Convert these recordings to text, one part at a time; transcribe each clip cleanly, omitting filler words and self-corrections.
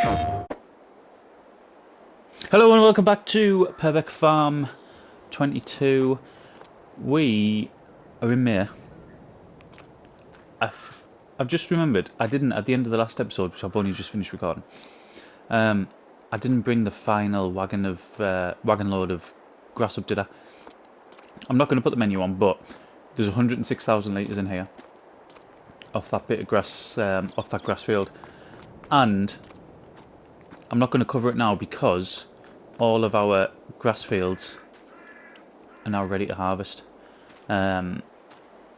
Hello and welcome back to Purbeck Farm 22. We are in May. I've just remembered, I didn't, at the end of the last episode, which I've only just finished recording, I didn't bring the final wagon load of grass up, did I? I'm not going to put the menu on, but there's 106,000 litres in here off that bit of grass, off that grass field. And I'm not going to cover it now because all of our grass fields are now ready to harvest.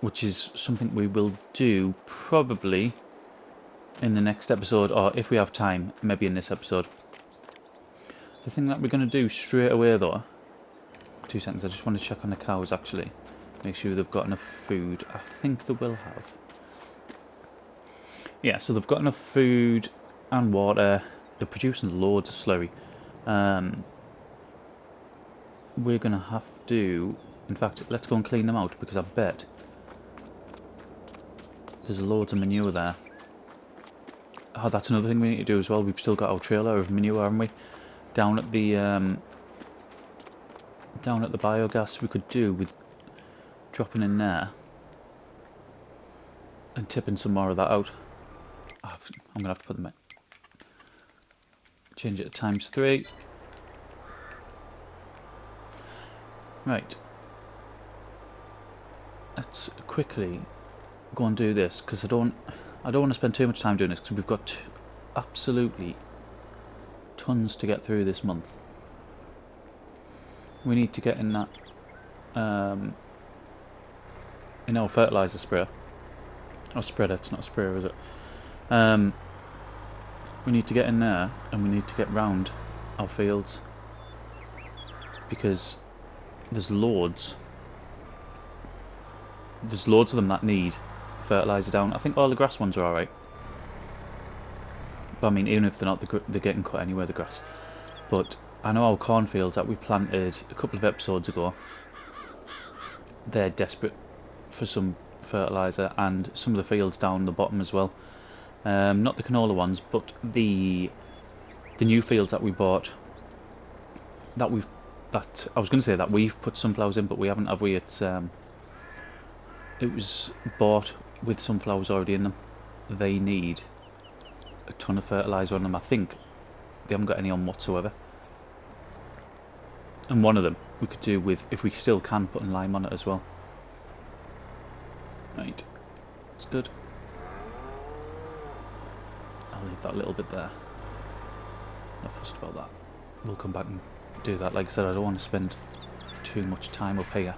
Which is something we will do probably in the next episode, or if we have time, maybe in this episode. The thing that we're going to do straight away though, 2 seconds, I just want to check on the cows actually, make sure they've got enough food. I think they will have. Yeah, so they've got enough food and water, they're producing loads of slurry. We're going to have to, in fact, let's go and clean them out because I bet there's loads of manure there. Oh, that's another thing we need to do as well. We've still got our trailer of manure, haven't we? Down at the biogas. We could do with dropping in there and tipping some more of that out. Oh, I'm gonna have to put them in. Change it to ×3. Right. Let's quickly go and do this because I don't want to spend too much time doing this because we've got absolutely tons to get through this month. We need to get in that in our fertilizer sprayer. Or spreader, it's not a sprayer, is it? We need to get in there and we need to get round our fields because there's loads of them that need fertilizer down. I think all the grass ones are alright. But I mean, even if they're not, they're getting cut anyway, the grass. But I know our cornfields that we planted a couple of episodes ago, they're desperate for some fertilizer, and some of the fields down the bottom as well. Not the canola ones, but the new fields that we bought. I was going to say that we've put sunflowers in, but we haven't, have we? It was bought with sunflowers already in them. They need a ton of fertilizer on them. I think they haven't got any on whatsoever. And one of them we could do with, if we still can, put lime on it as well. Right, that's good. I'll leave that little bit there. Not fussed about that. We'll come back and do that. Like I said, I don't want to spend too much time up here.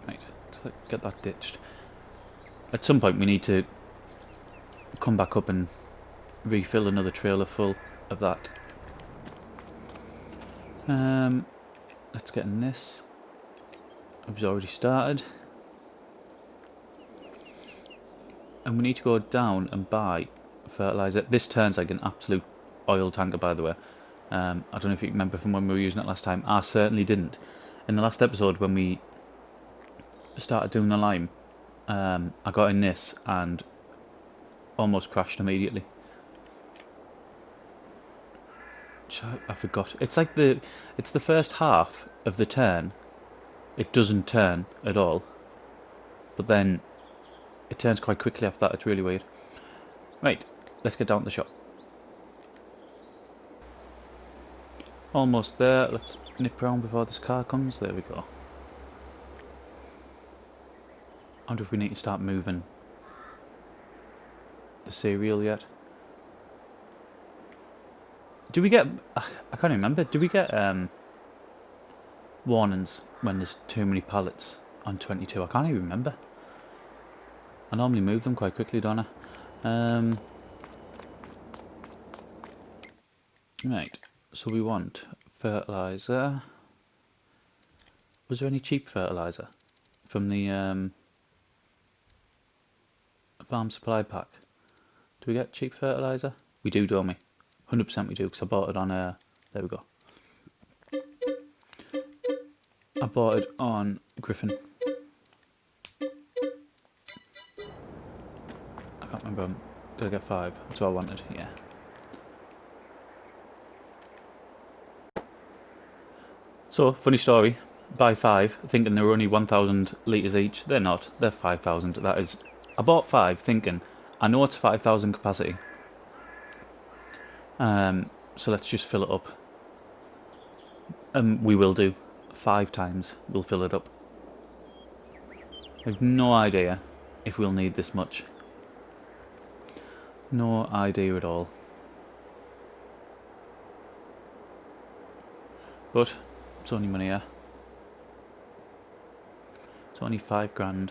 Right, let's get that ditched. At some point we need to come back up and refill another trailer full of that. Let's get in this. I've already started. And we need to go down and buy fertilizer. This turns like an absolute oil tanker, by the way. I don't know if you remember from when we were using it last time. I certainly didn't. In the last episode when we started doing the lime, I got in this and almost crashed immediately. I forgot. It's like it's the first half of the turn. It doesn't turn at all, but then it turns quite quickly after that. It's really weird. Right, let's get down to the shop. Almost there. Let's nip round before this car comes. There we go. I wonder if we need to start moving the cereal yet. Do we get... I can't remember. Do we get warnings when there's too many pallets on 22? I can't even remember. I normally move them quite quickly, don't I? Right. So we want fertilizer. Was there any cheap fertilizer from the farm supply pack? Do we get cheap fertilizer? We do, don't we? 100% we do, because I bought it on there we go. I bought it on Griffin. I can't remember. Did I get 5? That's what I wanted, yeah. So, funny story. Buy 5, thinking they were only 1,000 litres each. They're not. They're 5,000. That is... I bought 5 thinking, I know it's 5,000 capacity. So let's just fill it up. We will do. 5 times we'll fill it up. I have no idea if we'll need this much. No idea at all. But it's only money, yeah. It's only 5 grand.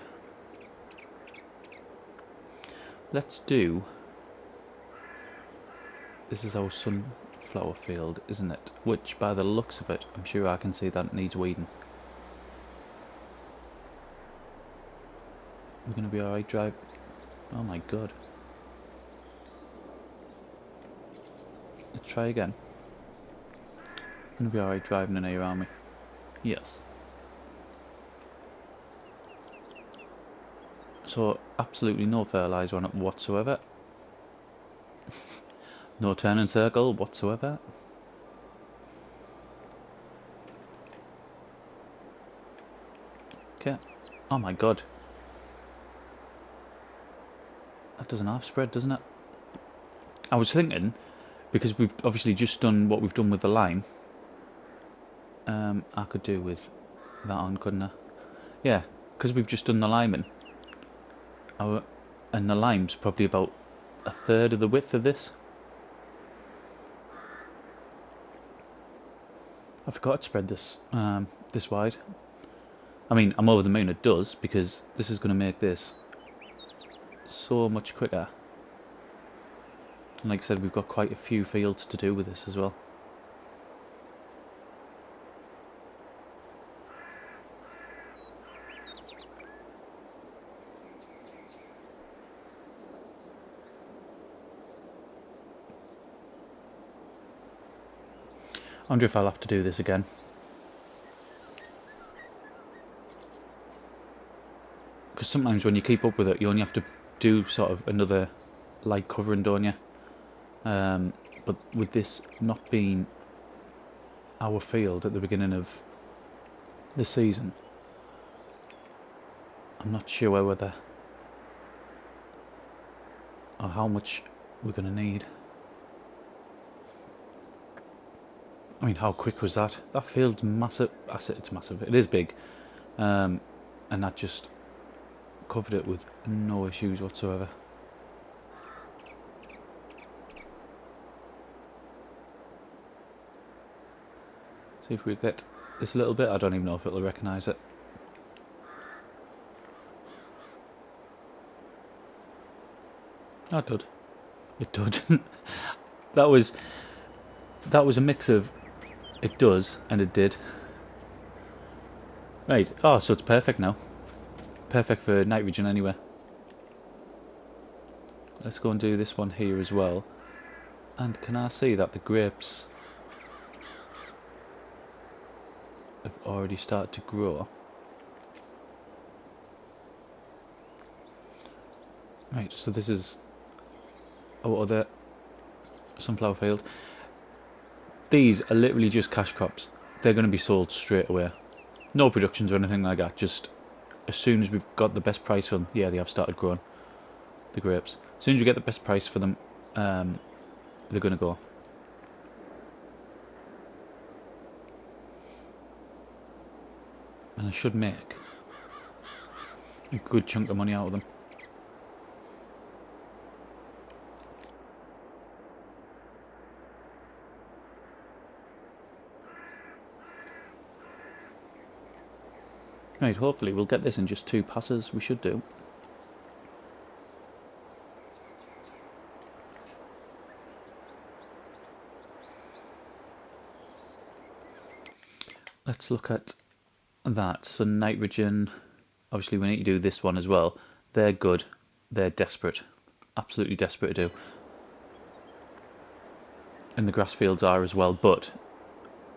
Let's do... This is our sunflower field, isn't it? Which, by the looks of it, I'm sure I can see that it needs weeding. We're going to be alright drive... Oh my god. Let's try again. Going to be alright driving an A around me. Yes. So, absolutely no fertiliser on it whatsoever. No turning circle whatsoever. Okay. Oh my god. That doesn't half spread, doesn't it? I was thinking, because we've obviously just done what we've done with the lime, I could do with that on, couldn't I? Yeah, because we've just done the liming. And the lime's probably about 1/3 of the width of this. I forgot to spread this this wide. I mean, I'm over the moon it does, because this is going to make this so much quicker. And like I said, we've got quite a few fields to do with this as well. I wonder if I'll have to do this again. Because sometimes when you keep up with it, you only have to do sort of another light covering, don't you? But with this not being our field at the beginning of the season, I'm not sure whether or how much we're going to need. I mean, how quick was that? That field's massive. I said it's massive. It is big. And that just covered it with no issues whatsoever. See if we get this a little bit. I don't even know if it'll recognise it. Oh, it did. It did. that was a mix of it does and it did. Right. Oh, so it's perfect now. Perfect for nitrogen anyway. Let's go and do this one here as well. And can I see that the grapes have already started to grow? Right, so this is our other sunflower field. These are literally just cash crops. They're going to be sold straight away. No productions or anything like that, just as soon as we've got the best price for them. Yeah, they have started growing, the grapes. As soon as you get the best price for them, they're going to go. And I should make a good chunk of money out of them. Right, hopefully we'll get this in just 2 passes. We should do. Let's look at that. So nitrogen, obviously we need to do this one as well. They're good. They're desperate. Absolutely desperate to do. And the grass fields are as well, but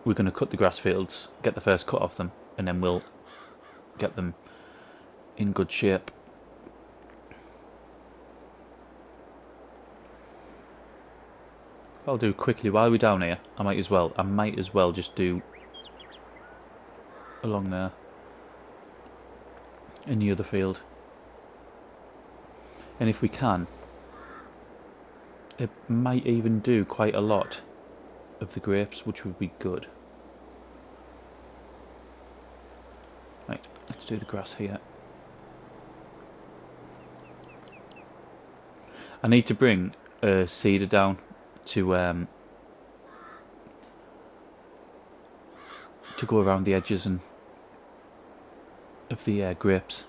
we're going to cut the grass fields, get the first cut off them, and then we'll get them in good shape. I'll do quickly while we're down here. I might as well just do along there in the other field, and if we can, it might even do quite a lot of the grapes, which would be good. Right, let's do the grass here. I need to bring a seeder down to go around the edges and of the grapes,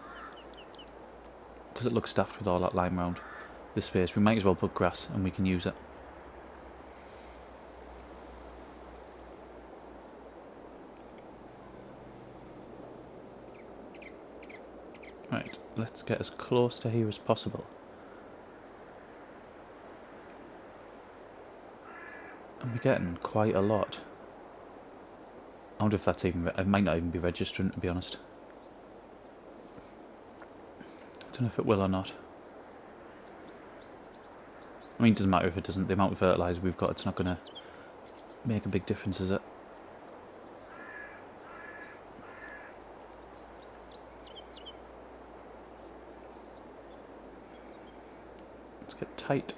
because it looks daft with all that lime around this space. We might as well put grass and we can use it. Right, let's get as close to here as possible. And we're getting quite a lot. I wonder if that's even... it might not even be registering, to be honest. I don't know if it will or not. I mean, it doesn't matter if it doesn't. The amount of fertiliser we've got, it's not going to make a big difference, is it? Let's get tight.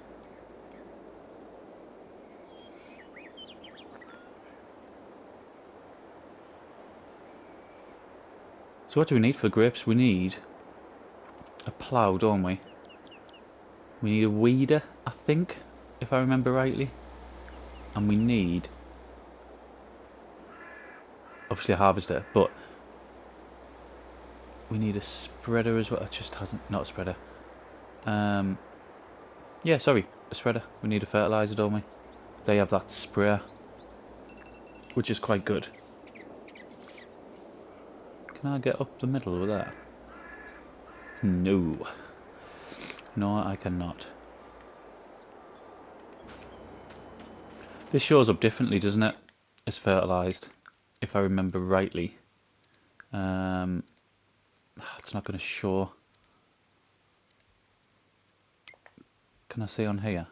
So what do we need for grapes? We need a plough, don't we? We need a weeder, I think, if I remember rightly. And we need, obviously, a harvester, but we need a spreader as well. It just hasn't, not a spreader. Yeah, sorry, a spreader. We need a fertiliser, don't we? They have that sprayer, which is quite good. Can I get up the middle with that? No. No, I cannot. This shows up differently, doesn't it? As fertilised, if I remember rightly. It's not going to show. Can I see on here?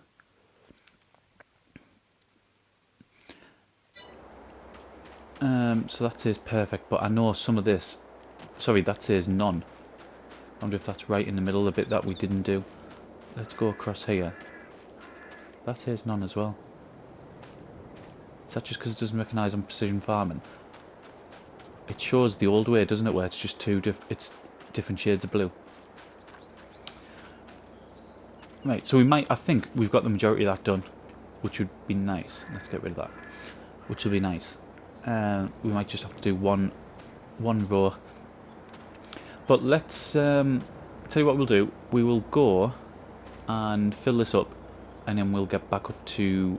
So that says perfect, but I know some of this... sorry, that says none. I wonder if that's right in the middle, the bit that we didn't do. Let's go across here. That says none as well. Is that just because it doesn't recognise on precision farming? It shows the old way, doesn't it, where it's just it's different shades of blue. Right, so we might... I think we've got the majority of that done, which would be nice. Let's get rid of that. Which will be nice. We might just have to do one row. But let's tell you what we'll do. We will go and fill this up, and then we'll get back up to,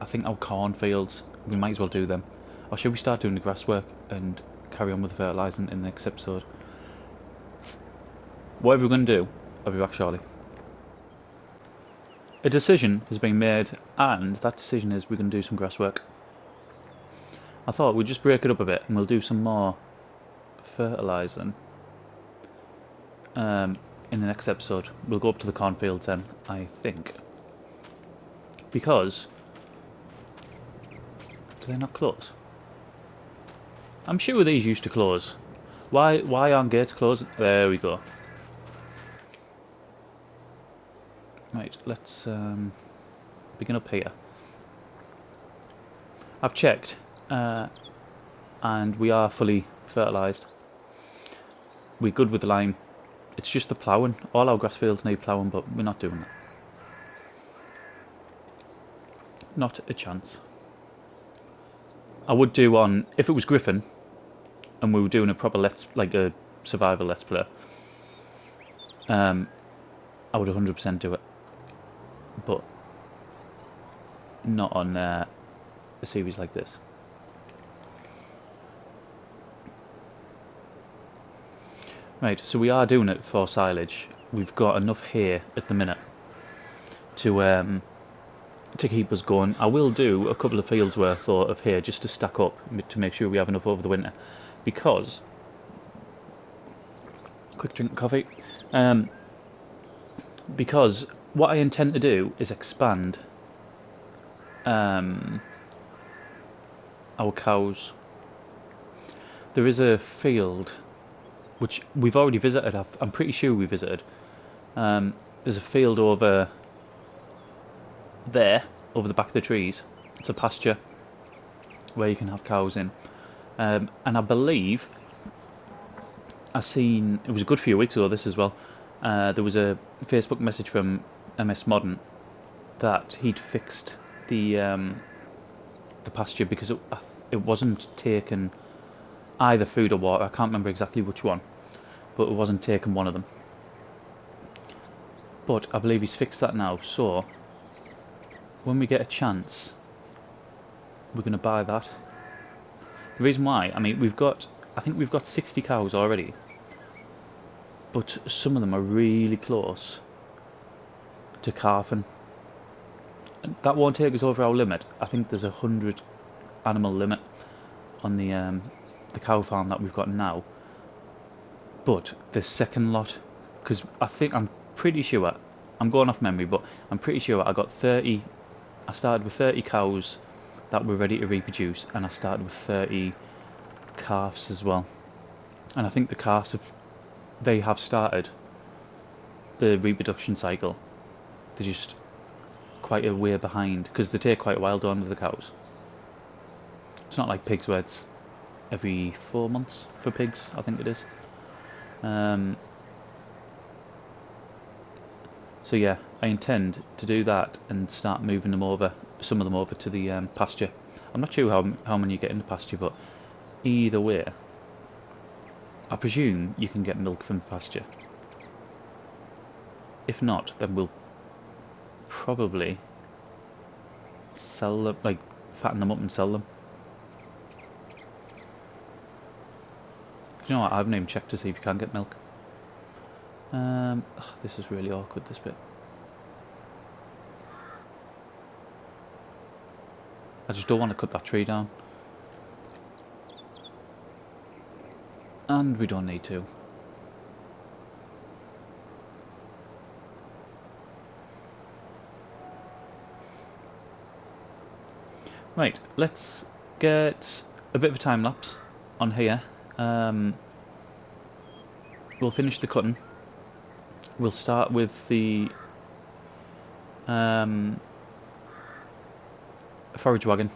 I think, our cornfields. We might as well do them. Or should we start doing the grass work and carry on with the fertilising in the next episode? Whatever we're going to do, I'll be back shortly. A decision has been made, and that decision is we're going to do some grass work. I thought we'd just break it up a bit and we'll do some more fertilising in the next episode. We'll go up to the cornfields then, I think. Because... do they not close? I'm sure these used to close. Why aren't gates closed? There we go. Right, let's begin up here. I've checked. And we are fully fertilised. We're good with the lime. It's just the ploughing. All our grass fields need ploughing, but we're not doing that. Not a chance. I would do on, if it was Griffin, and we were doing a proper like a survival let's play, I would 100% do it. But not on a series like this. Right, so we are doing it for silage. We've got enough here at the minute to to keep us going. I will do a couple of fields worth of hay just to stack up to make sure we have enough over the winter, because quick drink of coffee. Because what I intend to do is expand our cows. There is a field which we've already visited. I'm pretty sure we visited. There's a field over there, over the back of the trees. It's a pasture where you can have cows in. And I believe I seen, it was a good few weeks ago this as well, there was a Facebook message from MS Modern that he'd fixed the pasture because it wasn't taking either food or water. I can't remember exactly which one, but it wasn't taking one of them. But I believe he's fixed that now, so when we get a chance, we're going to buy that. The reason why, I mean, I think we've got 60 cows already, but some of them are really close to calving. That won't take us over our limit. I think there's 100 animal limit on the cow farm that we've got now. But the second lot, because I'm pretty sure, I'm going off memory, but I'm pretty sure I started with 30 cows that were ready to reproduce, and I started with 30 calves as well. And I think the calves they have started the reproduction cycle. They're just quite a way behind, because they take quite a while done with the cows. It's not like pigs where it's every 4 months for pigs, I think it is. So yeah, I intend to do that and start moving them over, some of them over to the pasture. I'm not sure how many you get in the pasture, but either way, I presume you can get milk from the pasture. If not, then we'll probably sell them, like fatten them up and sell them. You know what? I haven't even checked to see if you can get milk. This is really awkward, this bit. I just don't want to cut that tree down. And we don't need to. Right, let's get a bit of a time lapse on here. We'll finish the cutting. We'll start with the forage wagon,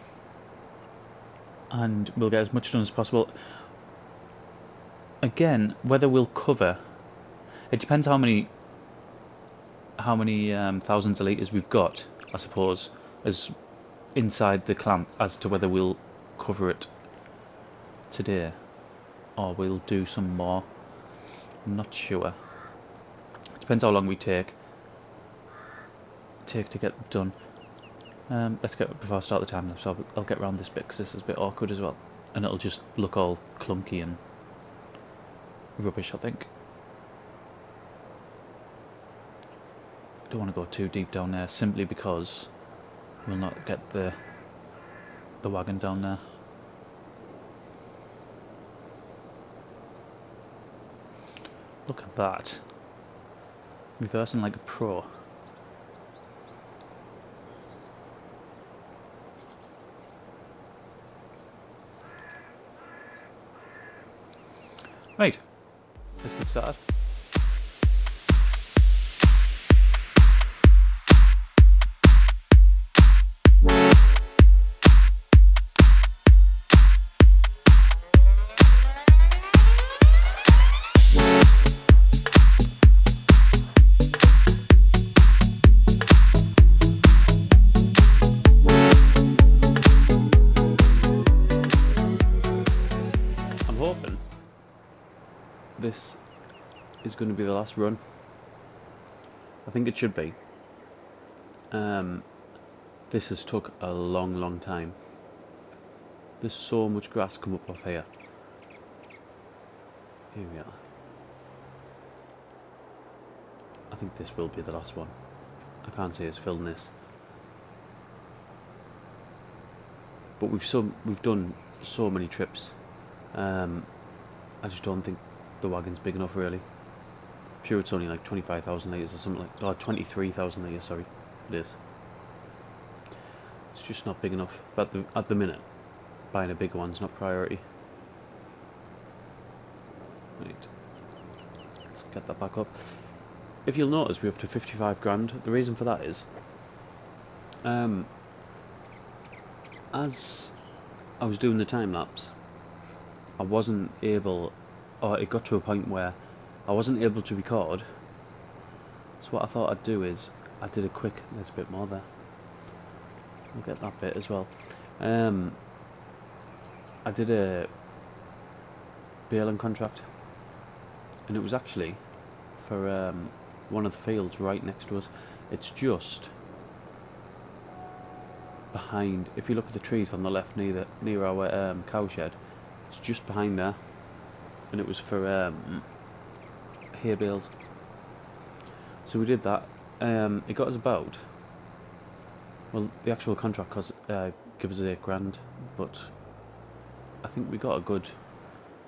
and we'll get as much done as possible. Again, whether we'll cover, it depends how many thousands of litres we've got, I suppose, as inside the clamp, as to whether we'll cover it today or we'll do some more. I'm not sure. It depends how long we take to get done. Let's get, before I start the time lapse, I'll get around this bit because this is a bit awkward as well, and it'll just look all clunky and rubbish, I think. Don't want to go too deep down there, simply because we'll not get the wagon down there. Look at that. Reversing like a pro. Right, let's get started. I'm hoping this is going to be the last run. I think it should be. This has took a long time. There's so much grass come up off here. Here we are. I think this will be the last one. I can't see us filling this. but we've done so many trips. I just don't think the wagon's big enough really. I'm sure it's only like 25,000 litres or something like, or 23,000 litres, sorry, it is. It's just not big enough, but at the minute, buying a bigger one's not priority. Right, let's get that back up. If you'll notice, we're up to 55 grand. The reason for that is, as I was doing the time lapse, I wasn't able, or it got to a point where I wasn't able to record. So what I thought I'd do is, I did a quick, there's a bit more there. We'll get that bit as well. I did a baling contract, and it was actually for one of the fields right next to us. It's just behind, if you look at the trees on the left near our cow shed, it's just behind there, and it was for hay bales. So we did that. It got us about, well, the actual contract cost give us £8 grand, but I think we got a good,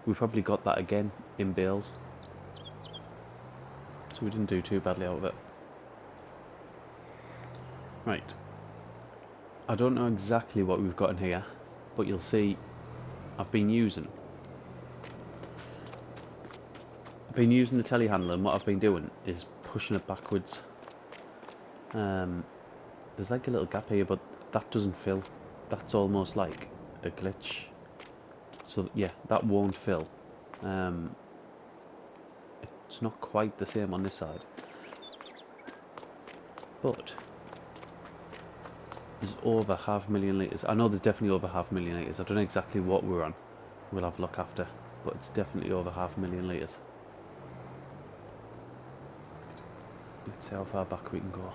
we probably got that again in bales, so we didn't do too badly out of it. Right, I don't know exactly what we've got in here, but you'll see I've been using the telehandler, and what I've been doing is pushing it backwards. There's like a little gap here, but that doesn't fill. That's almost like a glitch. So yeah, that won't fill. It's not quite the same on this side, but there's over 500,000 litres. I know there's definitely over 500,000 litres. I don't know exactly what we're on. We'll have a look after, but it's definitely over 500,000 litres. Let's see how far back we can go.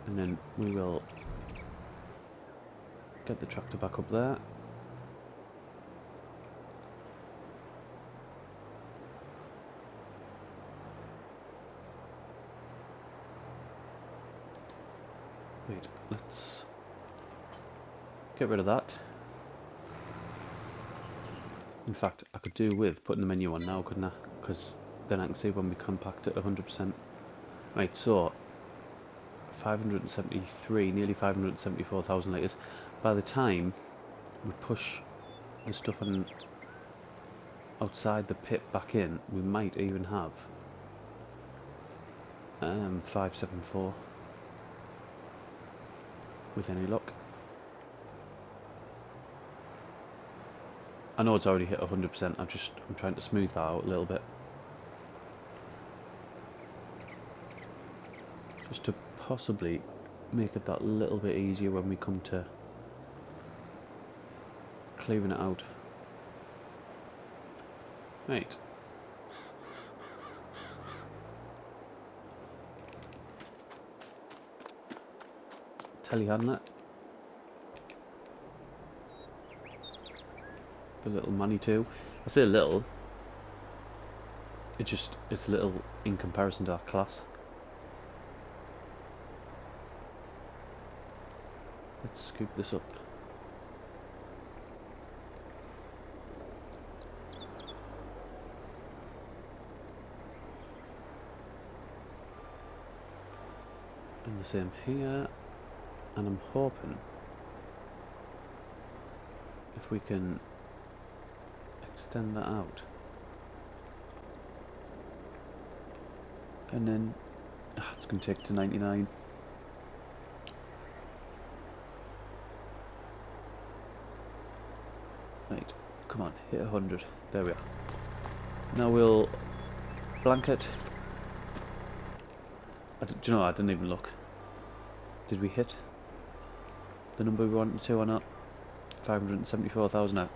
And then we will get the tractor back up there. Wait, let's get rid of that. In fact, I could do with putting the menu on now, couldn't I? Because then I can see when we compact it 100%. Right, so 573, nearly 574,000 litres. By the time we push the stuff on outside the pit back in, we might even have 574 with any luck. I know it's already hit 100%. I'm trying to smooth that out a little bit, just to possibly make it that little bit easier when we come to clearing it out. Right. Telehandler. The little money too. I say little. It's little in comparison to our class. Let's scoop this up. And the same here. And I'm hoping if we can extend that out, and then it's going to take to 99. Right, come on, hit 100. There we are. Now we'll blanket. Do you know, I didn't even look. Did we hit the number we wanted to or not? 574,000. I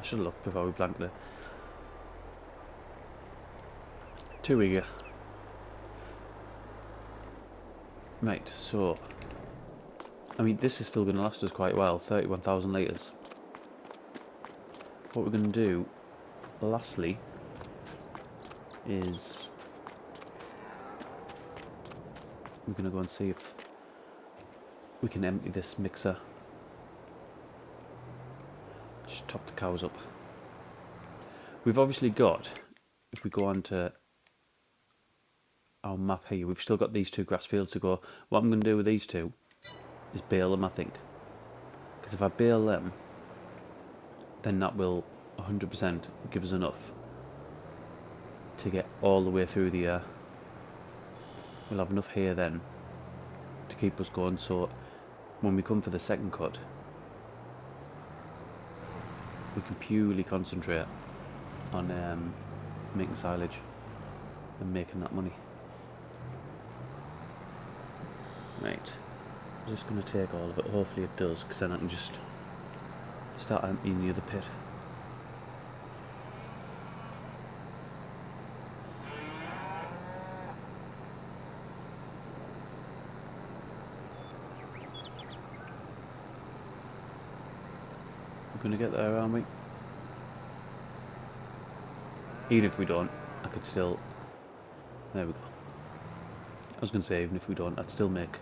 should have looked before we blanketed it. Too eager. Right, so I mean, this is still going to last us quite well. 31,000 litres. What we're going to do lastly is we're going to go and see if we can empty this mixer. Just top the cows up. We've obviously got, if we go on to our map here, we've still got these 2 grass fields to go. What I'm going to do with these 2 is bale them, I think. Because if I bale them, then that will 100% give us enough to get all the way through the year. We'll have enough here then to keep us going, so when we come for the second cut, we can purely concentrate on making silage and making that money. Right, I'm just going to take all of it, hopefully it does, because then I can just start emptying the other pit. We're going to get there, aren't we? Even if we don't, I could still... There we go. I was going to say, even if we don't, I'd still make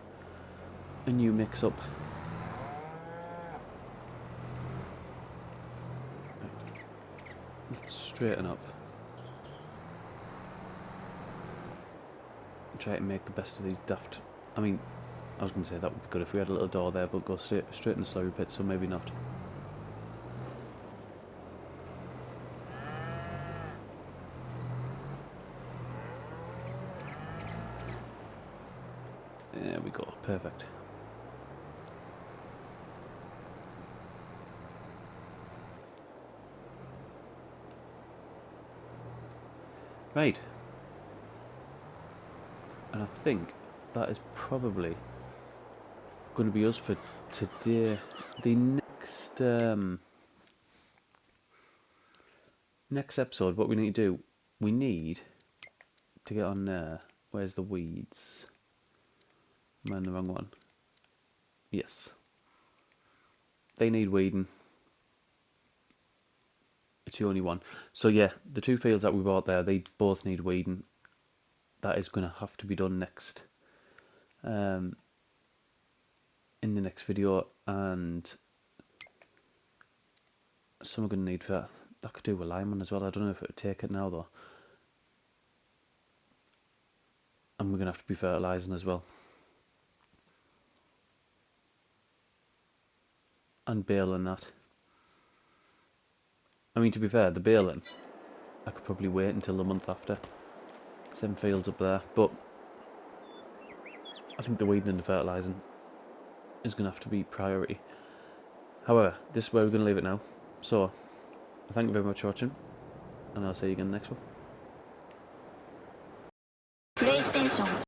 a new mix-up. Right. Let's straighten up. Try to make the best of these daft... I mean, I was going to say that would be good if we had a little door there, but go straight in the slurry pit, so maybe not. There we go, perfect. Right. And I think that is probably going to be us for today. The next episode, what we need to do, we need to get on there. Where's the weeds? Am I on the wrong one? Yes. They need weeding. It's the only one. So yeah, the 2 fields that we bought there, they both need weeding. That is going to have to be done next. In the next video, and some are going to need that. I could do a lineman as well. I don't know if it would take it now though. And we're going to have to be fertilising as well. And baling that. I mean, to be fair, the baling, I could probably wait until the month after. 7 fields up there. But I think the weeding and the fertilising is going to have to be priority. However, this is where we're going to leave it now. So, thank you very much for watching. And I'll see you again next one. PlayStation